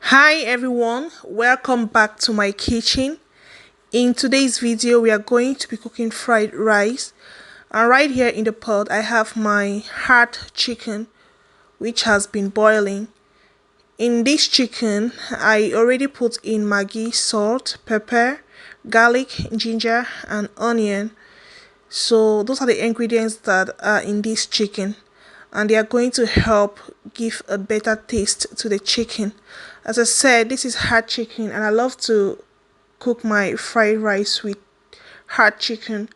Hi everyone, welcome back to my kitchen. In today's video we are going to be cooking fried rice, and right here in the pot I have my hot chicken which has been boiling. In this chicken I already put in Maggi, salt, pepper, garlic, ginger and onion. So those are the ingredients that are in this chicken, and they are going to help give a better taste to the chicken. As I said, this is hard chicken and I love to cook my fried rice with hard chicken.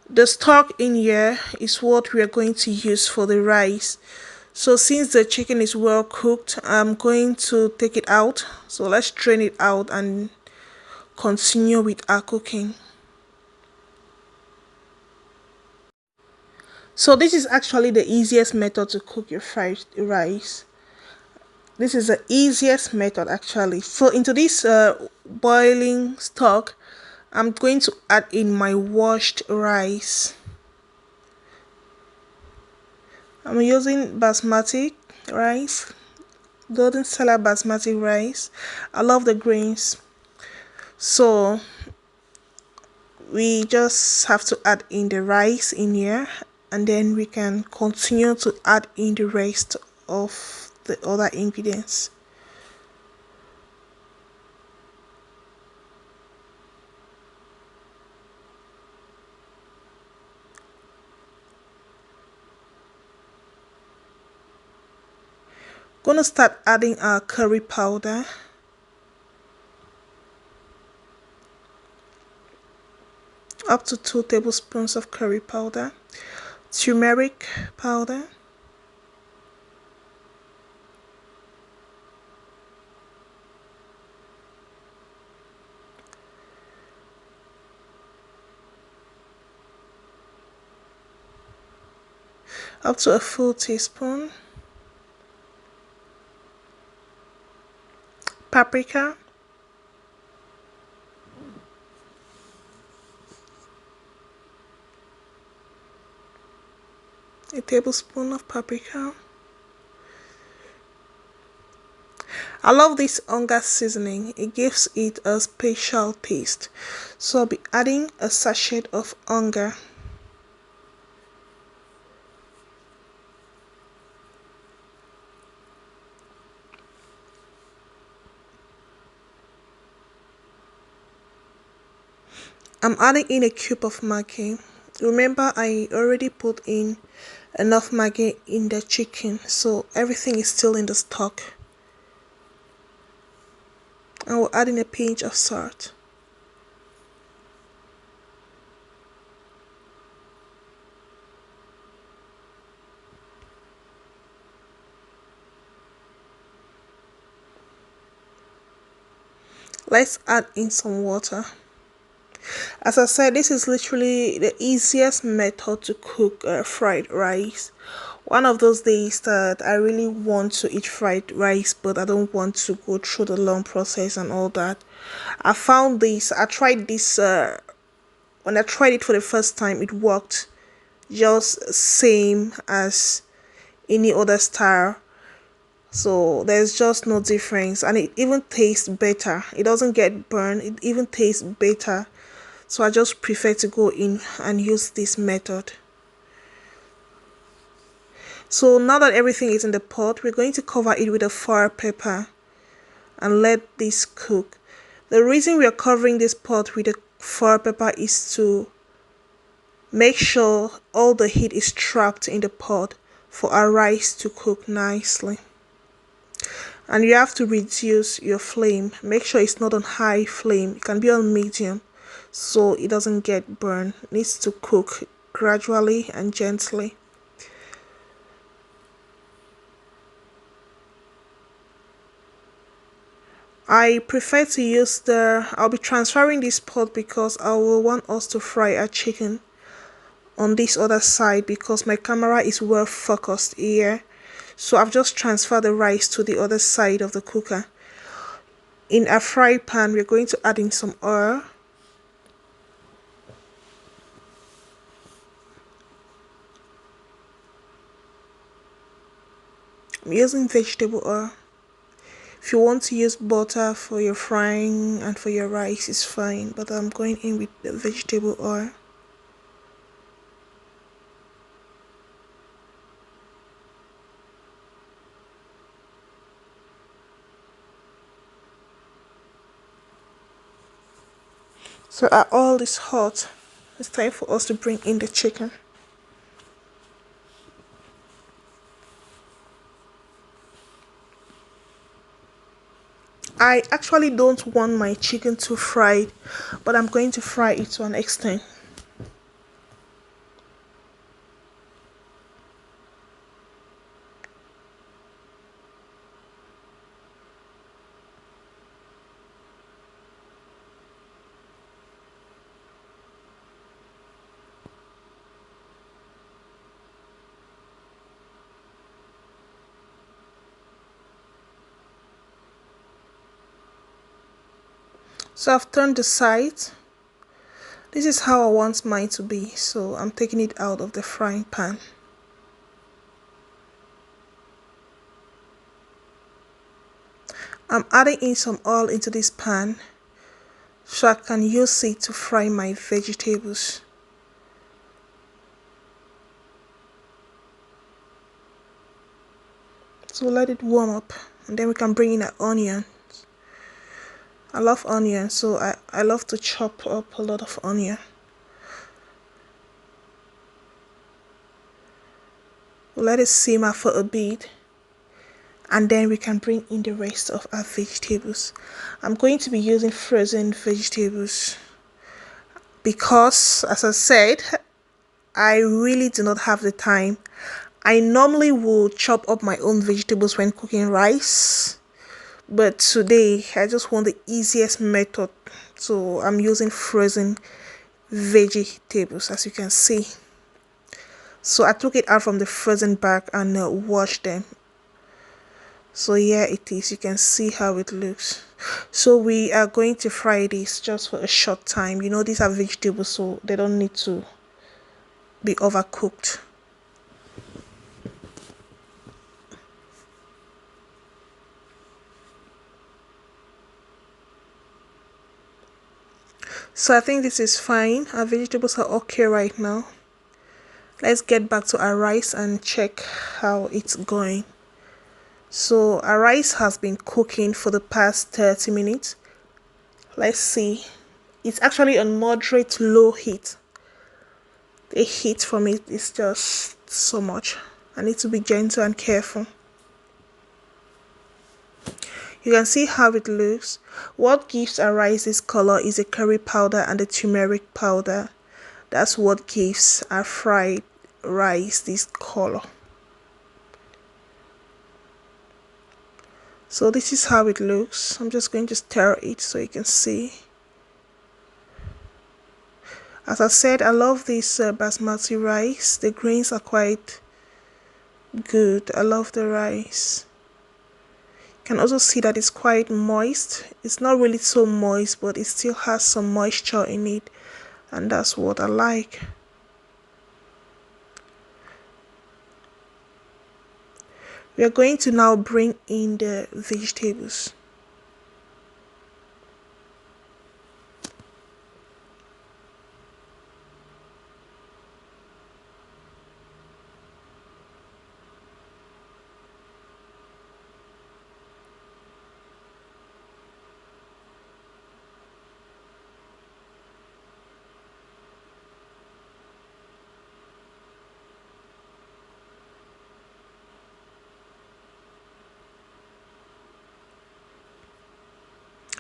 The stock in here is what we are going to use for the rice. So since the chicken is well cooked, I'm going to take it out. So let's drain it out and continue with our cooking. So this is actually the easiest method to cook your fried rice. This is the easiest method actually. So into this boiling stock, I'm going to add in my washed rice. I'm using basmati rice, golden salad basmati rice. I love the grains. So we just have to add in the rice in here, and then we can continue to add in the rest of the other ingredients. Gonna start adding our curry powder, up to 2 tablespoons of curry powder, turmeric powder, up to a full teaspoon, paprika, a tablespoon of paprika. I love this onga seasoning, it gives it a special taste. So I'll be adding a sachet of onga. I'm adding in a cube of Maggi. Remember, I already put in enough Maggi in the chicken, so everything is still in the stock. I will add in a pinch of salt. Let's add in some water. As I said, this is literally the easiest method to cook fried rice. One of those days that I really want to eat fried rice, but I don't want to go through the long process and all that. I found this, I tried this, when I tried it for the first time, it worked just same as any other style. So there's just no difference, and it even tastes better. It doesn't get burned, it even tastes better. So I just prefer to go in and use this method. So now that everything is in the pot, we're going to cover it with a foil paper and let this cook. The reason we are covering this pot with a foil paper is to make sure all the heat is trapped in the pot for our rice to cook nicely. And you have to reduce your flame. Make sure it's not on high flame, it can be on medium so it doesn't get burned. It needs to cook gradually and gently. I prefer to use I'll be transferring this pot because I will want us to fry our chicken on this other side because my camera is well focused here. So I've just transferred the rice to the other side of the cooker. In a fry pan, we're going to add in some oil. I'm using vegetable oil. If you want to use butter for your frying and for your rice, it's fine, but I'm going in with the vegetable oil. So our oil is hot. It's time for us to bring in the chicken. I actually don't want my chicken too fried, but I'm going to fry it to an extent. So I've turned the sides. This is how I want mine to be, so I'm taking it out of the frying pan. I'm adding in some oil into this pan so I can use it to fry my vegetables. So let it warm up and then we can bring in an onion. I love onion, so I love to chop up a lot of onion. We'll let it simmer for a bit and then we can bring in the rest of our vegetables. I'm going to be using frozen vegetables because, as I said, I really do not have the time. I normally will chop up my own vegetables when cooking rice, but today I just want the easiest method, so I'm using frozen vegetables, as you can see. So I took it out from the frozen bag and washed them. So here it is, you can see how it looks. So we are going to fry this just for a short time. You know, these are vegetables, so they don't need to be overcooked. So I think this is fine. Our vegetables are okay right now. Let's get back to our rice and check how it's going. So our rice has been cooking for the past 30 minutes. Let's see. It's actually on moderate low heat. The heat from it is just so much. I need to be gentle and careful. You can see how it looks. What gives our rice this color is a curry powder and a turmeric powder. That's what gives our fried rice this color. So this is how it looks. I'm just going to stir it so you can see. As I said, I love this basmati rice. The grains are quite good. I love the rice. You can also see that it's quite moist. It's not really so moist, but it still has some moisture in it, and that's what I like. We are going to now bring in the vegetables.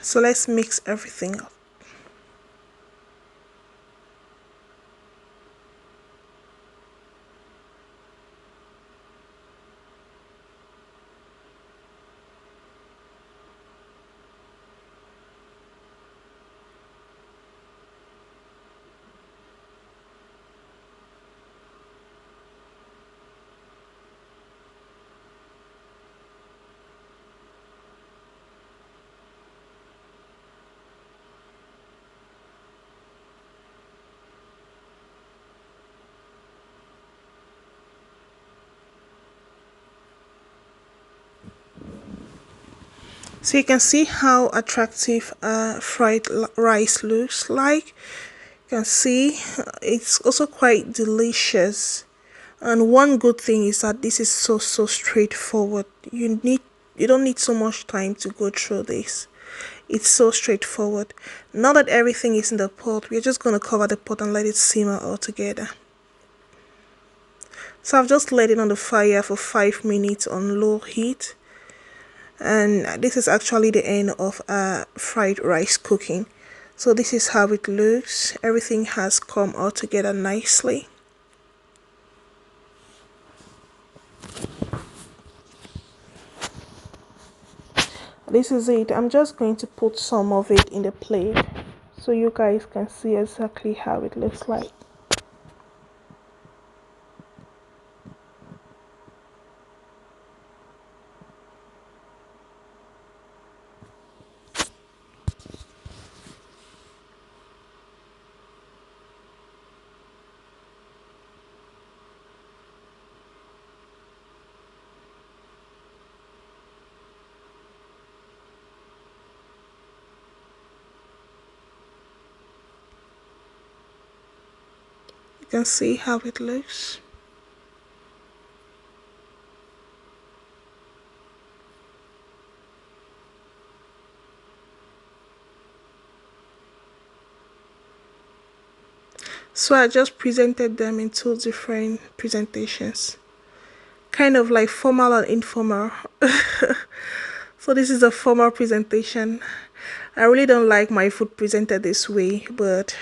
So let's mix everything up. So you can see how attractive fried rice looks like. You can see it's also quite delicious. And one good thing is that this is so straightforward. You don't need so much time to go through this. It's so straightforward. Now that everything is in the pot, we're just going to cover the pot and let it simmer all together. So I've just let it on the fire for 5 minutes on low heat. And this is actually the end of fried rice cooking. So this is how it looks. Everything has come all together nicely. This is it. I'm just going to put some of it in the plate so you guys can see exactly how it looks like. You can see how it looks. So I just presented them in 2 different presentations, kind of like formal and informal. So this is a formal presentation. I really don't like my food presented this way, but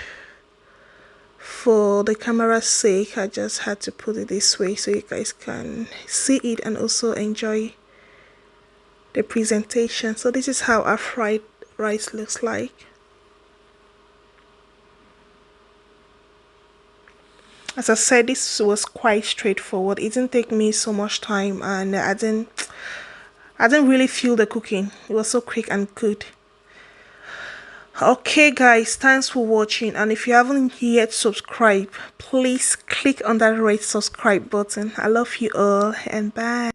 for the camera's sake, I just had to put it this way so you guys can see it and also enjoy the presentation. So this is how our fried rice looks like. As I said, this was quite straightforward. It didn't take me so much time, and I didn't really feel the cooking. It was so quick and good. Okay guys, thanks for watching, and if you haven't yet subscribed, please click on that red subscribe button. I love you all, and bye.